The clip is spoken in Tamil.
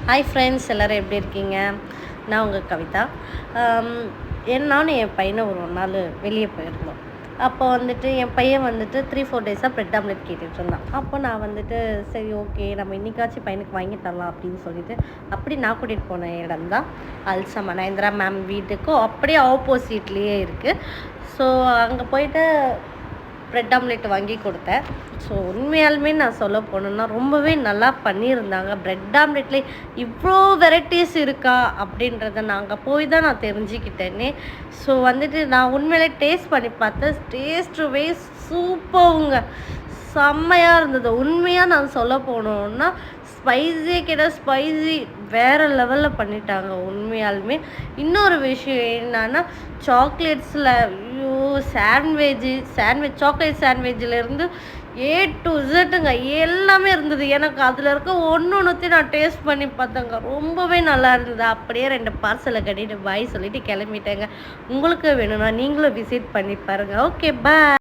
ஹாய் ஃப்ரெண்ட்ஸ், எல்லோரும் எப்படி இருக்கீங்க? நான் உங்கள் கவிதா. நானும் என் பையனை ஒரு நாள் வெளியே போயிருந்தோம். அப்போ வந்துட்டு என் பையன் வந்துட்டு 3-4 டேஸாக ப்ரெட் ஆம்லெட் கேட்டுட்டு இருந்தான். அப்போ நான் வந்துட்டு சரி ஓகே, நம்ம இன்றைக்காச்சும் பையனுக்கு வாங்கி தரலாம் அப்படின்னு சொல்லிட்டு அப்படி நான் கூட்டிகிட்டு போன இடம் தான் அல்சா மனேந்திரா மேம் வீட்டுக்கும் அப்படியே ஆப்போசிட்லேயே இருக்குது. ஸோ அங்கே போயிட்டு ப்ரெட் ஆம்லெட் வாங்கி கொடுத்தேன். ஸோ உண்மையாலுமே நான் சொல்ல போனேன்னா ரொம்பவே நல்லா பண்ணியிருந்தாங்க. ப்ரெட் ஆம்லெட்லேயே இவ்வளோ வெரைட்டிஸ் இருக்கா அப்படின்றத நாங்கள் போய் தான் நான் தெரிஞ்சுக்கிட்டேனே. ஸோ வந்துட்டு நான் உண்மையிலே டேஸ்ட் பண்ணி பார்த்தேன். டேஸ்ட்டுவே சூப்பருங்க, செம்மையாக இருந்தது. உண்மையாக நான் சொல்ல போனோன்னா ஸ்பைஸியே கேட்டால் ஸ்பைசி வேறு லெவலில் பண்ணிட்டாங்க உண்மையாலுமே. இன்னொரு விஷயம் என்னன்னா சாக்லேட்ஸில் சாண்ட்விச் சாக்லேட் சாண்ட்விட்சிலேருந்து A to Zங்க எல்லாமே இருந்தது. எனக்கு அதில் இருக்க ஒன்றுத்தையும் நான் டேஸ்ட் பண்ணி பார்த்தேங்க. ரொம்பவே நல்லா இருந்தது. அப்படியே 2 பார்சலை கட்டிட்டு பாய் சொல்லிட்டு கிளம்பிட்டேங்க. உங்களுக்கு வேணும்னா நீங்களும் விசிட் பண்ணி பாருங்கள். ஓகே, பாய்.